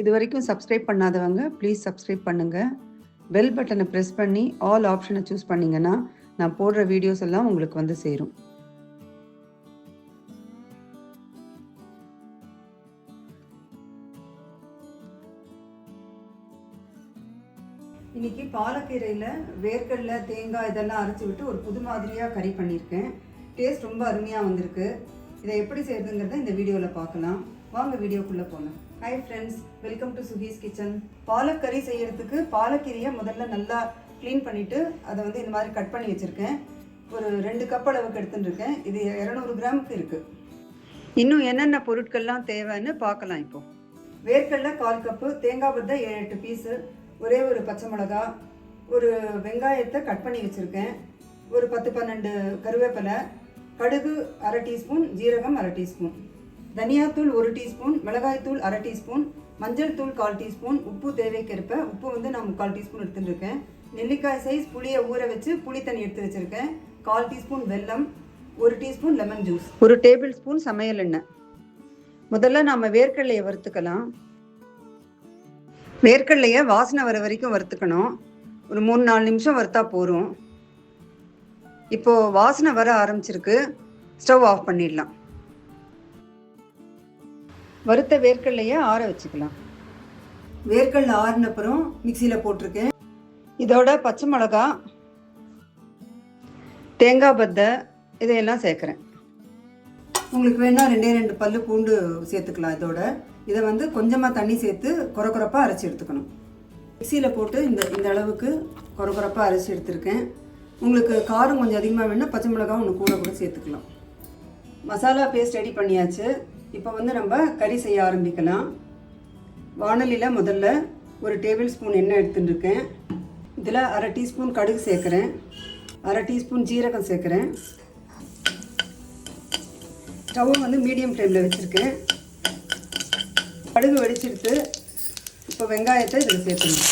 இது வரைக்கும் சப்ஸ்கிரைப் பண்ணாதவங்க ப்ளீஸ் சப்ஸ்கிரைப் பண்ணுங்கள். பெல் பட்டனை ப்ரெஸ் பண்ணி ஆல் ஆப்ஷனை சூஸ் பண்ணிங்கன்னா நான் போடுற வீடியோஸ் எல்லாம் உங்களுக்கு வந்து சேரும். இன்றைக்கி பாலக்கீரையில் வேர்க்கடலை தேங்காய் இதெல்லாம் அரைச்சி விட்டு ஒரு புது மாதிரியாக கறி பண்ணியிருக்கேன். டேஸ்ட் ரொம்ப அருமையாக வந்திருக்கு. இதை எப்படி செய்யறதுங்கிறத இந்த வீடியோவில் பார்க்கலாம். வாங்க வீடியோக்குள்ளே போகலாம். ஹாய் ஃப்ரெண்ட்ஸ், வெல்கம் டு சுகீஸ் கிச்சன். பாலக்கறி செய்யறதுக்கு பாலக்கீரையை முதல்ல நல்லா க்ளீன் பண்ணிவிட்டு அதை வந்து இந்த மாதிரி கட் பண்ணி வச்சுருக்கேன். ஒரு 2 கப் அளவுக்கு எடுத்துகிட்டு இருக்கேன். இது 200 கிராமுக்கு இருக்குது. இன்னும் என்னென்ன பொருட்கள்லாம் தேவைன்னு பார்க்கலாம். இப்போது வேர்க்கடலை 1/4 கப்பு, தேங்காய் பத்தை 7-8 பீஸு, ஒரே ஒரு பச்சை மிளகா, ஒரு வெங்காயத்தை கட் பண்ணி வச்சுருக்கேன், ஒரு 10-12 கருவேப்பிலை, கடுகு 1/2 டீஸ்பூன், ஜீரகம் 1/2 டீஸ்பூன், தனியாத்தூள் 1 டீஸ்பூன், மிளகாய்த்தூள் 1/2 டீஸ்பூன், மஞ்சள் தூள் 1/4 டீஸ்பூன், உப்பு தேவைக்கேற்ப, உப்பு வந்து நான் 3/4 டீஸ்பூன் எடுத்துட்டுருக்கேன், நெல்லிக்காய் சைஸ் புளியை ஊற வச்சு புளி தண்ணி எடுத்து வச்சுருக்கேன், 1/4 டீஸ்பூன் வெல்லம், 1 teaspoon lemon juice, 1 table spoon சமையல் எண்ணெய். முதல்ல நாம் வேர்க்கடலையை வறுத்துக்கலாம். வேர்க்கடலையை வாசனை வர வரைக்கும் வறுத்துக்கணும். ஒரு 3-4 நிமிஷம் வறுத்தா போதும். இப்போது வாசனை வர ஆரம்பிச்சிருக்கு. ஸ்டவ் ஆஃப் பண்ணிடலாம். வறுத்த வேர்க்கடலையை ஆற வச்சுக்கலாம். வேர்க்கடலை ஆறினப்புறம் மிக்சியில் போட்டிருக்கேன். இதோட பச்சை மிளகா, தேங்காய் பத்தை இதையெல்லாம் சேர்க்குறேன். உங்களுக்கு வேணால் 2 பல்லு பூண்டு சேர்த்துக்கலாம். இதை வந்து கொஞ்சமாக தண்ணி சேர்த்து கொரகொரப்பாக அரைச்சி எடுத்துக்கணும். மிக்சியில் போட்டு இந்த அளவுக்கு கொரகொரப்பாக அரைச்சி எடுத்துருக்கேன். உங்களுக்கு காரம் கொஞ்சம் அதிகமாக வேணுன்னா பச்சை மிளகாய் ஒன்று கூட சேர்த்துக்கலாம். மசாலா பேஸ்ட் ரெடி பண்ணியாச்சு. இப்போ வந்து நம்ம கறி செய்ய ஆரம்பிக்கலாம். வாணலியில் முதல்ல 1 டேபிள் ஸ்பூன் எண்ணெய் எடுத்துட்டுருக்கேன். இதில் 1/2 டீஸ்பூன் கடுகு சேர்க்குறேன், 1/2 டீஸ்பூன் ஜீரகம் சேர்க்குறேன். ஸ்டவ்வை வந்து மீடியம் ஃப்ளேமில் வச்சுருக்கேன். கடுகு வெடிச்சிடுத்து. இப்போ வெங்காயத்தை இதில் சேர்த்துணும்.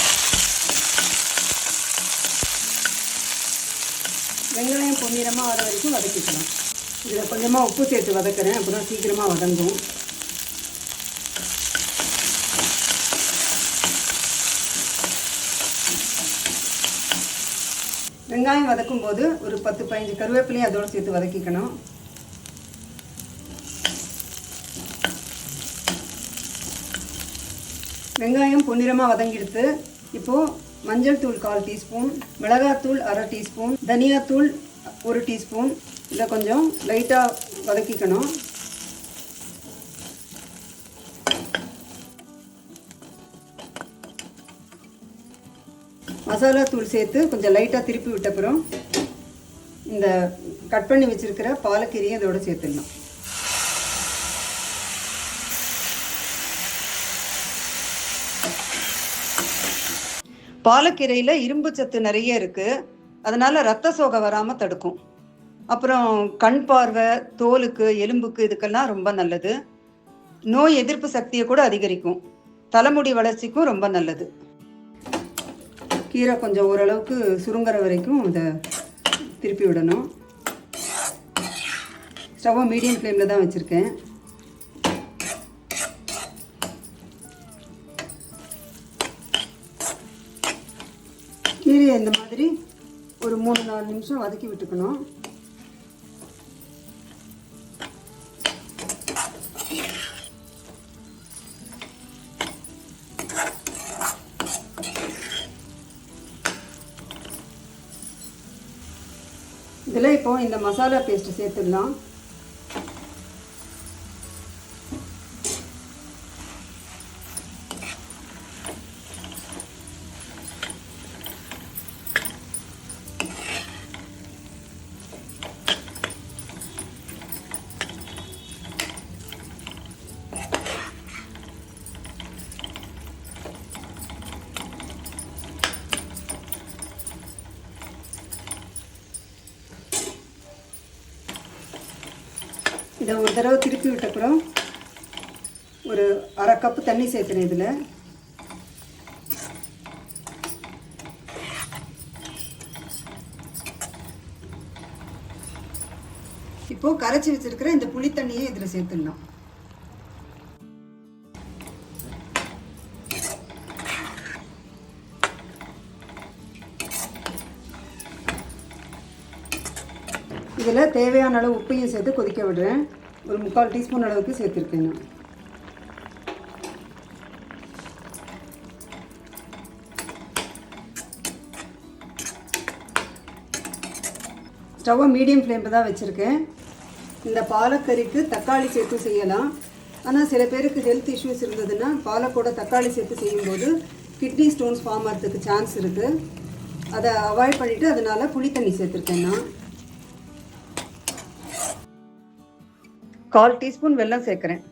வெங்காயம் பொன்னிறமாக ஆற வரைக்கும் வதக்கிக்கலாம். இதில் கொஞ்சமாக உப்பு சேர்த்து வதக்கிறேன், அப்போ தான் சீக்கிரமாக வதங்கும். வெங்காயம் வதக்கும் போது ஒரு 10-15 கருவேப்பிலையும் அதோடு சேர்த்து வதக்கிக்கணும். வெங்காயம் பொன்னிறமாக வதங்கிடுத்து. இப்போது மஞ்சள் தூள் 1/4 டீஸ்பூன், மிளகாத்தூள் 1/2 டீஸ்பூன், தனியாத்தூள் 1 டீஸ்பூன். இதை கொஞ்சம் லைட்டாக வதக்கிக்கணும். மசாலா தூள் சேர்த்து கொஞ்சம் லைட்டாக திருப்பி விட்டப்புறம் இந்த கட் பண்ணி வச்சுருக்கிற பாலக்கீரையை இதோட சேர்த்துடணும். பாலக்கீரையில் இரும்பு சத்து நிறைய இருக்குது. அதனால் ரத்த சோகை வராமல் தடுக்கும். அப்புறம் கண் பார்வை, தோலுக்கு, எலும்புக்கு இதுக்கெல்லாம் ரொம்ப நல்லது. நோய் எதிர்ப்பு சக்தியை கூட அதிகரிக்கும். தலைமுடி வளர்ச்சிக்கும் ரொம்ப நல்லது. கீரை கொஞ்சம் ஓரளவுக்கு சுருங்குற வரைக்கும் இதை திருப்பி விடணும். ஸ்டவ்வை மீடியம் ஃப்ளேமில் தான் வச்சுருக்கேன். கீரையை இந்த மாதிரி ஒரு 3-4 நிமிஷம் வதக்கி விட்டுக்கணும். இதில் இப்போ இந்த மசாலா பேஸ்ட்டு சேர்த்துடலாம். இதை ஒரு தடவை திருப்பி விட்டப்புறம் ஒரு 1/2 கப்பு தண்ணி சேர்த்துறேன். இதில் இப்போது கரைச்சி வச்சிருக்கிற இந்த புளி தண்ணியை இதில் சேர்த்துடலாம். தேவையான அளவு உப்பையும் சேர்த்து கொதிக்க விடுறேன். ஒரு 3/4 டீஸ்பூன் அளவுக்கு சேர்த்துருக்கேன் நான். ஸ்டவ்வை மீடியம் ஃப்ளேமில் தான் வச்சுருக்கேன். இந்த பாலக்கறிக்கு தக்காளி சேர்த்து செய்யலாம். ஆனால் சில பேருக்கு ஹெல்த் இஷ்யூஸ் இருந்ததுன்னா பாலக்கோட தக்காளி சேர்த்து செய்யும்போது கிட்னி ஸ்டோன்ஸ் ஃபார்ம் ஆகிறதுக்கு சான்ஸ் இருக்குது. அதை அவாய்ட் பண்ணிவிட்டு அதனால் புளி தண்ணி சேர்த்துருக்கேன் நான். 1/4 டீஸ்பூன் வெல்லம் சேர்க்குறேன்.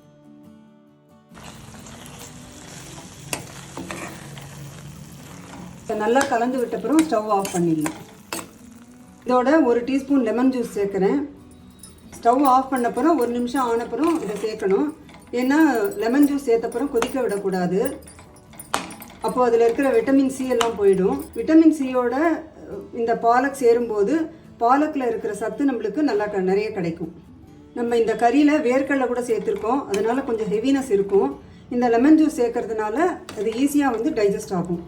நல்லா கலந்து விட்டப்புறம் ஸ்டவ் ஆஃப் பண்ணிடலாம். இதோட 1 டீஸ்பூன் லெமன் ஜூஸ் சேர்க்குறேன். ஸ்டவ் ஆஃப் பண்ணப்புறம் 1 நிமிஷம் ஆனப்புறம் இதை சேர்க்கணும். ஏன்னா லெமன் ஜூஸ் சேர்த்தப்புறம் கொதிக்க விடக்கூடாது. அப்போது அதில் இருக்கிற விட்டமின் சி எல்லாம் போயிடும். விட்டமின் சியோட இந்த பாலக் சேரும்போது பாலக்கில் இருக்கிற சத்து நம்மளுக்கு நல்லா நிறைய கிடைக்கும். நம்ம இந்த கறியில் வேர்க்கடலை கூட சேர்த்துருக்கோம், அதனால் கொஞ்சம் ஹெவினஸ் இருக்கும். இந்த லெமன் ஜூஸ் சேர்க்கறதுனால அது ஈஸியாக வந்து டைஜஸ்ட் ஆகும்.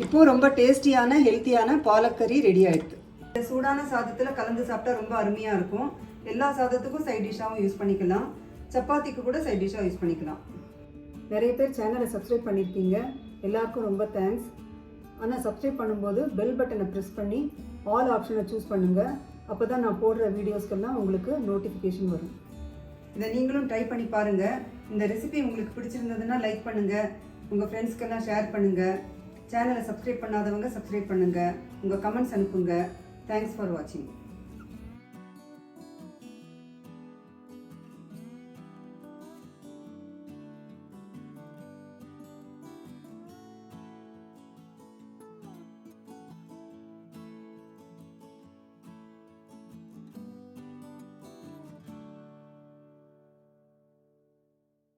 இப்போது ரொம்ப டேஸ்டியான ஹெல்த்தியான பாலக்கறி ரெடி ஆகிடுது. இந்த சூடான சாதத்தில் கலந்து சாப்பிட்டா ரொம்ப அருமையாக இருக்கும். எல்லா சாதத்துக்கும் சைட் டிஷ்ஷாகவும் யூஸ் பண்ணிக்கலாம். சப்பாத்திக்கு கூட சைட் டிஷ்ஷாக யூஸ் பண்ணிக்கலாம். நிறைய பேர் சேனலை சப்ஸ்கிரைப் பண்ணியிருக்கீங்க, எல்லாருக்கும் ரொம்ப தேங்க்ஸ். ஆனால் சப்ஸ்கிரைப் பண்ணும்போது பெல் பட்டனை ப்ரெஸ் பண்ணி ஆல் ஆப்ஷனை சூஸ் பண்ணுங்கள். அப்போ தான் நான் போடுற வீடியோஸ்க்கெல்லாம் உங்களுக்கு நோட்டிஃபிகேஷன் வரும். இதை நீங்களும் ட்ரை பண்ணி பாருங்கள். இந்த ரெசிபி உங்களுக்கு பிடிச்சிருந்ததுன்னா லைக் பண்ணுங்கள், உங்கள் ஃப்ரெண்ட்ஸ்க்கெல்லாம் ஷேர் பண்ணுங்கள். சேனலை சப்ஸ்கிரைப் பண்ணாதவங்க சப்ஸ்கிரைப் பண்ணுங்கள், உங்கள் கமெண்ட்ஸ் அனுப்புங்க. தேங்க்ஸ் ஃபார் வாட்சிங்.